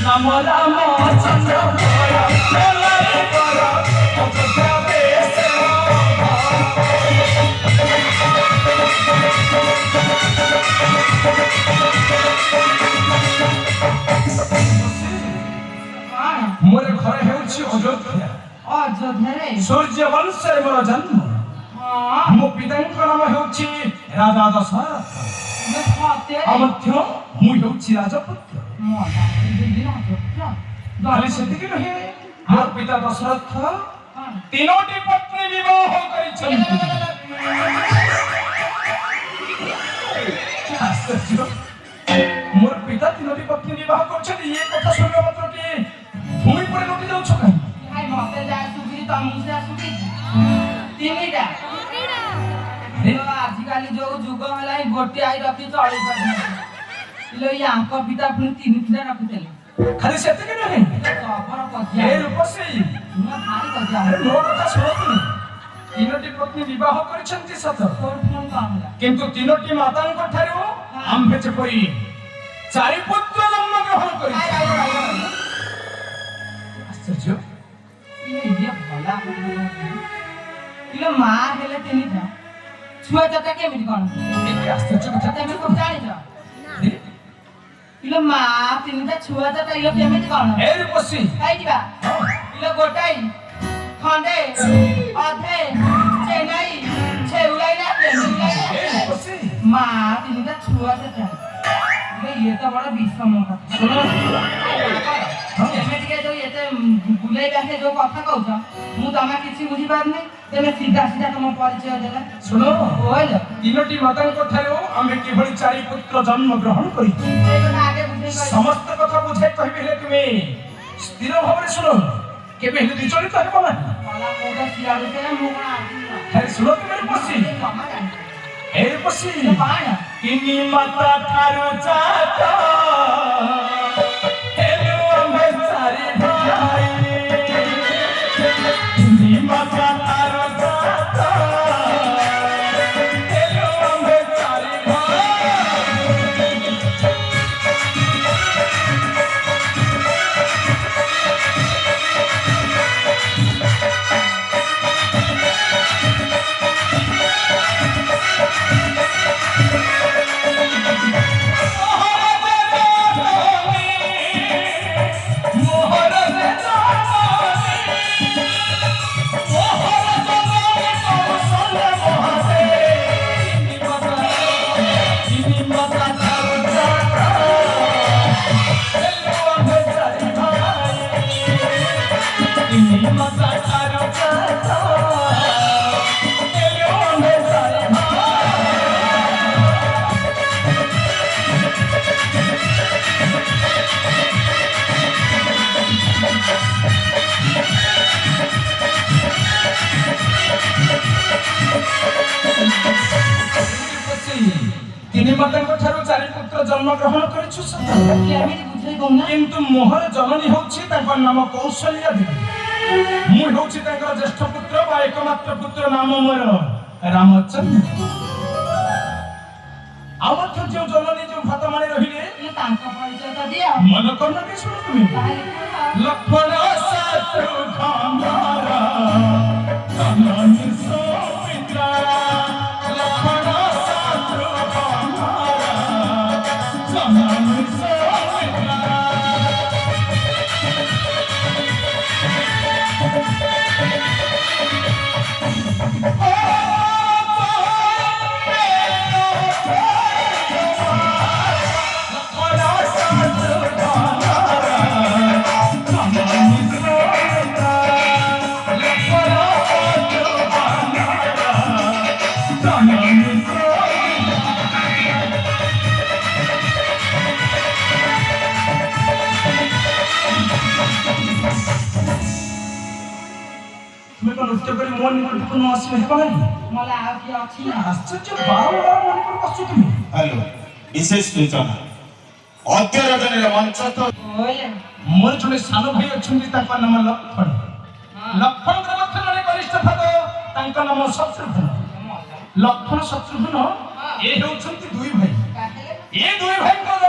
নাম রাম চন্দ্র मोर घर हेउछि अयोध्या अयोध्या रे सूर्य वंशर मोर जन्म मो पिताଙ୍କ नाम हेउछि राजा दशरथ अमध्य मु हेउछि राजपुत्र खाली सेतिକି नहे मोर पिता दशरथ तीनोटी पत्नी विवाह करिछन्ति मोर पिता तीनोटी पत्नी विवाह करछन्ति ये कथा सुनले मात्र कि भूमि पर लोटी जाउछ काहे भाई मते जा सुबी तमु से सुबी तीनटा आजिकाली जो जुग होला गोटे आई रखी चली पानी इलो यांक पिता पुनी तीनटा रखितले खाली सेतिକି नहे खबर कजिया ए रूपसी न भारी कजिया ମୋ କଥା ଶୁଣନ୍ତୁ तीनोटी पत्नी विवाह କରିଛନ୍ତି ସତ तोर फोन कामला କିନ୍ତୁ तीनोटी ମାତାଙ୍କ ଠାରୁ ଆମ୍ଭେ ଯେପରି ଚାରି ପୁତ୍ର ଜନ୍ମ ଗ୍ରହଣ କରିଛୁ ଆଶ୍ଚର୍ଯ୍ୟ ये भला इलो मां हेले तीनटा छुआ जटा केमिति कोन ଏ ଆଶ୍ଚର୍ଯ୍ୟ କଥା तमे को जानि छ इलो मां तीनटा छुआ जटा इलो केमिति कोन ଏ ରୂପସୀ खाइ दिबा इलो गोटाई खंडे अधे चेनाई छेउलाई ना ଏ तेउलाई ରୂପସୀ मां तीनटा छुआ जटा ये तो बड़ा विषम कथा ଶୁଣ एमे जो एते बुलाई बासे जो कथा कहउछ मु तमा किछि बुझी पारनी तेमे सीधा सीधा तुम परिचय देला ଶୁଣ होइल तीनोटी ମାତାଙ୍କ ଠାରୁ ଆମ୍ଭେ କିଭଳି ଚାରି ପୁତ୍ର ଜନ୍ମ ଗ୍ରହଣ କରିଛୁ ए କଥା आगे बुझै कर ସମସ୍ତ କଥା ବୁଝାଇ କହିବି ହେଲେ ତୁମେ ସ୍ଥିର ଭାବରେ ଶୁଣ କେବେ ହେଲେ ବିଚଳିତ ହେବ ନାହିଁ मला मोटा सियाडू से मु कोन आजी ଖାଲି ଶୁଣ ତୁମେ ରୂପସୀ कमा जानि ଏ ରୂପସୀ पाण किनी माता ठारू जात हेलो आम्भे सारी भाई किनी माता ठारू जात हेलो आम्भे सारी भाई ତିନି ମାତାଙ୍କ ଠାରୁ ଚାରି ପୁତ୍ର ଜନ୍ମ ଗ୍ରହଣ କରିଛୁ ସତ केमिति बुझै कोन କିନ୍ତୁ ମୋହର ଜନନୀ ହେଉଛି ତାଙ୍କ ନାମ କୌଶଲ୍ୟା ଦେବୀ ମୁଁ ହେଉଛି ତାଙ୍କର ଜ୍ୟେଷ୍ଠ ପୁତ୍ର ବା ଏକମାତ୍ର ପୁତ୍ର ନାମ ମୋର ରାମଚନ୍ଦ୍ର ଆଉ ମଧ୍ୟ ଯେଉଁ ଜନନୀ ଯେଉଁ ଭାତ ମାଣି ରହିଲେ ये तांका परिचय त दिया ମନ କର୍ଣ୍ଣ ବି ଶୁଣ ତୁମେ ଲକ୍ଷ୍ମଣ ଶତ୍ରୁଘ୍ନର ଜନନୀ ସୌମିତ୍ରା ଲକ୍ଷ୍ମଣ ଶତ୍ରୁଘ୍ନର ଜନନୀ ସୌମିତ୍ରା नृत्य करी मन निकट न आसी हेबा नहीं मला आ की अछि ना आश्चर्य बारंबार मन निकट आसु तुम हेलो विशेष सूचना अद्य रजनीर मंच तो होइले मोर जने सानो भाई अछंती ताका नाम लक्ष्मण लक्ष्मण मध्य जने कनिष्ठ भाग ताका नाम शत्रुघ्न लक्ष्मण शत्रुघ्न ए हेउछंती दुई भाई ए दुई भाई को